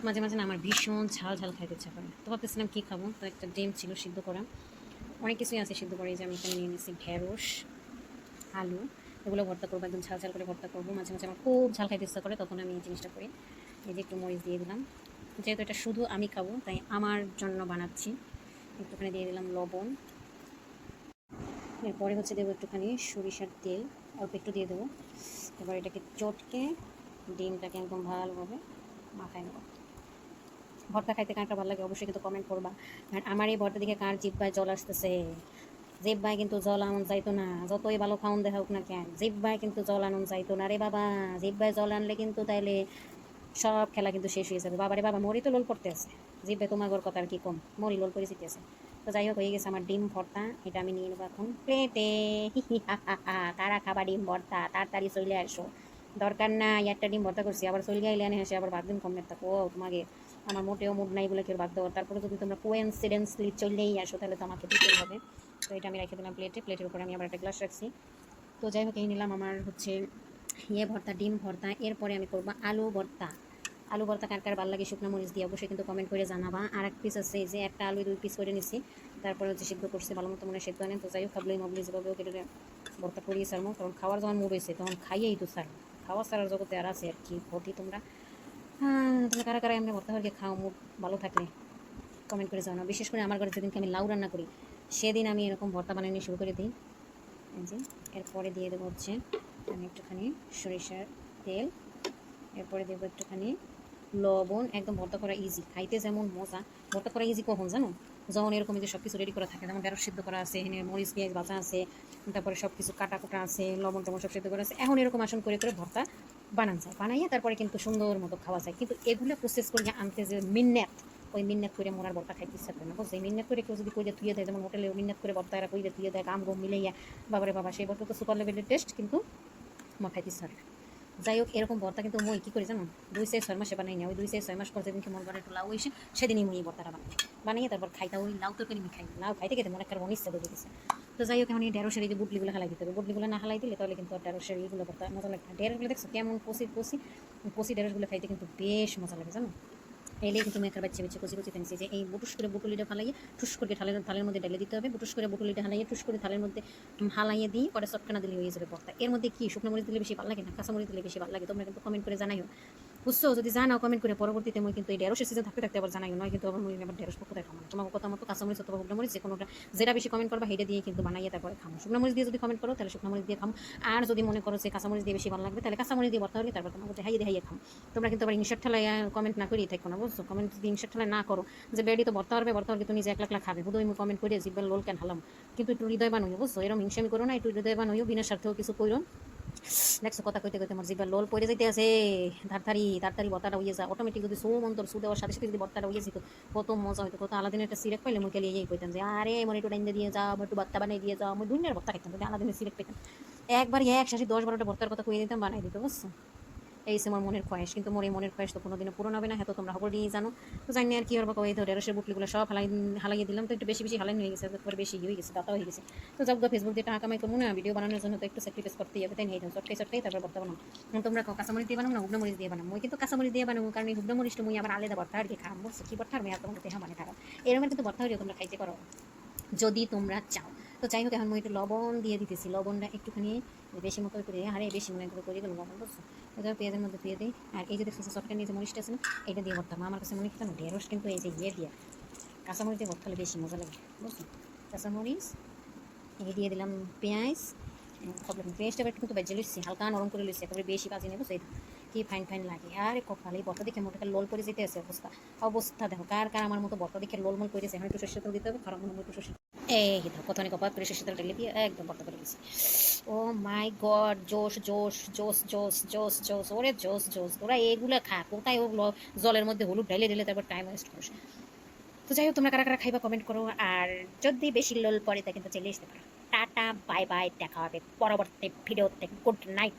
মাঝে মাঝে না আমার ভীষণ ঝাল ঝাল খাইতে ইচ্ছা করে, তো ভাবতেছিলাম কী খাবো। তো একটা ডিম ছিল সিদ্ধ করা, অনেক কিছুই আছে সিদ্ধ করে। এই যে আমি এখানে নিয়ে নিয়েছি ঢেঁড়স, আলু, এগুলো ভর্তা করবো, একদম ঝাল ঝাল করে ভর্তা করবো। মাঝে মাঝে আমার খুব ঝাল খাইতে ইচ্ছা করে, তখন আমি এই জিনিসটা করি। এই যে একটু মরিচ দিয়ে দিলাম, যেহেতু এটা শুধু আমি খাবো তাই আমার জন্য বানাচ্ছি। একটুখানি দিয়ে দিলাম লবণ, এরপরে হচ্ছে দেবো একটুখানি সরিষার তেল, অল্প একটু দিয়ে দেবো। এবার এটাকে চটকে ডিমটাকে একদম ভালোভাবে মাখায় নেবো। ভর্তা খাইতে কারটা ভালো লাগে অবশ্যই কিন্তু কমেন্ট করবা। আর আমার এই ভর্তা দিকে কার জিব্বায় জল আসতেছে, জিব্বায় কিন্তু জল আনন যাইতো না, যতই ভালো খাওন দেখা হোক না কেন, জিব্বায় কিন্তু জল আনন যাইতো না রে বাবা। জিব্বায় জল আনলে কিন্তু তাইলে সব খেলা কিন্তু শেষ হয়ে যাবে। বাবারে বাবা, মরি তো লোল করতে আছে, জিব্বে তোমার গোর কথা আর কি কম, মরি লোল করে জিতে আছে। তো যাই হোক, হয়ে গেছে আমার ডিম ভর্তা, এটা আমি নিয়ে নেবো এখন প্লেটে। কারা খাবা ডিম ভর্তা, তাড়াতাড়ি চলে আসো। দরকার নাই, একটা ডিম ভর্তা করছি, আবার চলে গেলে এনে এসে আবার বাদ দিন কমে থাকো তোমাকে। আমার মোটেও মুড নাই বলে কেউ বাদ দেওয়ার, তারপরে যদি তোমরা কোয়েন্সিডেন্সলি চলেই আসো তাহলে তো আমাকে দিতেই হবে। তো এটা আমি রেখে দিলাম প্লেটে, প্লেটের উপরে আমি আবার একটা গ্লাস রাখছি। তো যাই হোক, এই নিলাম আমার হচ্ছে ভর্তা, ডিম ভর্তা। এরপরে আমি করবো আলু ভর্তা। আলু ভর্তা কার কার ভালো লাগে শুকনো মরিচ দিয়ে অবশ্যই কিন্তু কমেন্ট করে জানাবা। আর এক পিস আছে, যে একটা আলু 2 পিস করে নিছি, তারপরে হচ্ছে সিদ্ধ করছি ভালো মতো, মনে সিদ্ধ আনেন। তো যাই হোক, খাবলেই মবলি যেভাবেও কেটে ভর্তা করিয়ে সারমো, কারণ খাওয়ার যখন মুড হয়েছে তখন খাইয়েই তো সার। খাওয়া সারার জগতে আর আছে আর কি ক্ষতি তোমরা। হ্যাঁ, তোমরা কারা কারা এমনি ভর্তা হয়ে খাও মুড ভালো থাকলে কমেন্ট করে জানাও। বিশেষ করে আমার ঘরে যেদিনকে আমি লাউ রান্না করি সেদিন আমি এরকম ভর্তা বানিয়ে শুরু করে দিই। এই যে এরপরে দিয়ে দেবো হচ্ছে আমি একটুখানি সরিষার তেল, এরপরে দেবো একটুখানি লবণ। একদম ভর্তা করা ইজি, খাইতে যেমন মজা। ভর্তা করা ইজি কখন জানো, যখন এরকম যে সব কিছু রেডি করা থাকে, যেমন ঢেঁড়স সিদ্ধ করা আছে, এখানে মরিচ পেঁয়াজ ভাজা আছে, তারপরে সব কিছু কাটা কুটা আছে, লবণ টবণ সব সিদ্ধ করা আছে। এখন এরকম আসন করে করে ভর্তা বানান যায়, বানাইয়া তারপরে কিন্তু সুন্দর মতো খাওয়া যায়। কিন্তু এগুলো প্রসেস করে আনতে যে মিন্নাত, ওই মিন্নাত করে মোরার ভর্তা খাইতে ইচ্ছা করে না, বুঝছে? মিন্নাত করে কেউ যদি কইলে থুয়ে দেয়, যেমন হোটেলে মিন্নাত করে ভর্তা এরা কইলে থুয়ে দেয়, গাম গম মিলাইয়া, বাবারে বাবা, সেই ভর্তা তো সুপার লেভেলের টেস্ট, কিন্তু আমার খাইতে ইচ্ছা হয়। যাই হোক, এরকম ভর্তা কিন্তু মই কী করি জানো, 2-6 মাসে বানাই না। ওই 2-6 মাস পর যেদিনকে মন করে একটু লাউ এসে, সেদিনই মই এই ভর্তাটা বানিয়ে তারপর খাইতা। ওই লাউ তরকারি আমি খাই, লাউ খাইতে খেতে মনে একটা অনিচ্ছা বেড়ে গেছে। তো যাই হোক, এখন এই ঢেঁড়সের এই যে বুটলিগুলো হালাই দিতে হবে। বুটলিগুলো না হালাই দিলে তাহলে কিন্তু ঢেঁড়সের এইগুলো ভর্তা মজা লাগে না। ঢেঁড়সগুলো দেখছো কেমন কষি কষি, কষি ঢেঁড়সগুলো খাইতে কিন্তু বেশ মজা লাগে জানো। এলে কিন্তু মেয়েটার বাচ্চা বাচ্চা কচি কচি ফেলছি, যে এই বুটুস করে বুটুলিটা ফালাইয়ে টুস করে থালের মধ্যে ঢেলে দিতে হবে। বুটুস করে বুটুলিটা হালাইয়ে টুস করে থালের মধ্যে হালাইয়ে দিয়ে পরে চটকানা দিলে হয়ে যাবে ভর্তা। এর মধ্যে কি শুকনো মরিচ দিলে বেশি ভালো লাগে না কাঁচামরিচ দিলে বেশি ভালো লাগে, তোমরা কিন্তু কমেন্ট করে জানাইও, বুঝছো? যদি জানাও কমেন্ট করে, পরবর্তীতে মই কিন্তু এই ঢেঁড়সের সিজন থাকতে থাকতে আবার জানাইও, নয় কিন্তু আবার মই আবার ঢেঁড়স পক্ষ খাবো না। তোমার কথা মতো কাঁচামরিচ অথবা শুকনো মরিচ যে কোনোটা, যেটা বেশি কমেন্ট করবা সেটা দিয়ে কিন্তু বানাইয়ে তারপরে খাবো। শুকনো মরিচ দিয়ে যদি কমেন্ট করো তাহলে শুকনো মরিচ দিয়ে খাবো, আর যদি মনে করো যে কাঁচামরিচ দিয়ে বেশি ভালো লাগবে তাহলে কাঁচামরিচ দিয়ে ভর্তা হলে তারপর তোমাকে দেখাইয়ে খাবো। তোমরা কিন্তু আবার ইনশার্ট ঠেলায় কমেন্ট না করেই থাকো না, বুঝছো? কমেন্ট যদি ইনশার্ট ঠেলায় না করো যে বেডি তো ভর্তা পারবে, ভর্তা হলে তুমি যে একলা খাবে, বুধ আমি কমেন্ট করে জিব্বার লোল কেন হালাম। কিন্তু একটু হৃদয় বানুইও, বুঝছো? এরকম হিংসামি করো না, একটু হৃদয় বানুইও, বিনা স্বার্থেও কিছু করো। দেখছো কথা কইতে কইতে আমার জিব্বার লোল পড়ে যাইতে আছে। তাড়াতাড়ি তাড়াতাড়ি বর্তাটা হয়ে যায় অটোমেটিক, যদি সো মন্তর সু দেওয়ার সাথে সাথে যদি বর্তাটা হয়ে যেত কত মজা হইতো। কত আলাদিনের একটা সিরেক পাইলে মুই খেলে এই কইতাম যে আরে আমার একটু ডাইন দিয়ে যাও, আমার একটু বর্তা বানিয়ে দিয়ে যাও, আমি দুনিয়ার বর্তা খাইতাম যদি আলাদিনের সিরেক পেতাম। একবার 1 শাসি 10-12টা ভর্তার কথা কইয়ে দিতাম, বানাই দিত, বুঝছো? এই আমার মনের খয়েস, কিন্তু মোর এই মনের খয়েস তো কোনোদিনও পূরণ হবে না, হ্যাঁ তো তোমরা সকলেই জানো। তো জানি আর কি হবে, কই তো ঢেঁড়সের বুটলিগুলো সব হালাইয়ে দিলাম, তো একটু বেশি বেশি হালাইন হয়ে গেছে, একবার বেশি হয়ে গেছে, দাতা হয়ে গেছে। তো যাক গো, ফেসবুক দিয়ে টাকা কামাই করবো না, ভিডিও বানানোর জন্য তো একটু স্যাক্রিফাইস করতেই হবে, তাই নিয়ে যাও চটকাই চটকাই তারপর ভর্তা বানাও। তোমরা কাঁচামরিচ দিয়ে বানাও না হুবনা মরিচ দিয়ে বানাও, মই কিন্তু কাঁচামরিচ দিয়ে বানাবো, কারণ এই হুবনা মরিচটা মই আবার আলাদা ভর্তা আর কি খাম, বুঝছো? কি ভর্তা আর মেয়ে তোমার দেহা মানে খারাপ, এরকম কিন্তু ভর্তা হলেও তোমরা খাইতে পারো যদি তোমরা চাও। তো যাই হোক, এখন মই একটু লবণ দিয়ে দিতেছি, লবণটা একটুখানি বেশি মতো করে, আরে বেশি মনে করে গেল লবণ, বুঝছো? এটা পেঁয়াজের মধ্যে দিয়ে দিই। আর এই যে দেখছো চটকা নিয়ে যে মরিচটা আছে না, এটা দিয়ে ভর্তা আমার কাছে মনে হয় ঢেঁড়স কিন্তু এই যে দিয়ে কাঁচামরিচ দিয়ে ভর্তা হলে বেশি মজা লাগে, বুঝছো? কাঁচামরিচ এই দিয়ে দিলাম, পেঁয়াজ পেঁয়াজটা এবার কিন্তু বেজে লইছি, হালকা নরম করে লইছি, একেবারে বেশি কাজে নেবো সেই কি ফাইন ফাইন লাগে। আরে কপাল, এই বর্তা দেখে মোটাকে লোল পরে যেতে আছে অবস্থা। অবস্থা দেখো, কার কার আমার মতো বর্তা দেখে লোলমোল করে গেছে। এখন একটু সরষের তেল দিতে হবে, খারাপ মনে একটু সরষের, এই দেখো কতখানি কপাল করে সরষের তেল ঢেলে দিয়ে একদম ভর্তা করে গেছি। ও মাই গড, জোশ জোশ জোশ জোশ জোশ জোশ, ওরে জোশ জোশ, তোরা এগুলো খা, কোথায় ওগুলো জলের মধ্যে হলুদ ঢেলে ঢেলে তারপর টাইম ওয়েস্ট করিস। তো যাই হোক, তোমরা কারা কারা খাইবা কমেন্ট করো, আর যদি বেশি লোল পড়ে তা কিন্তু চলে আসতে পারো। টাটা বাই বাই, দেখা হবে পরবর্তী ভিডিওতে। Good night.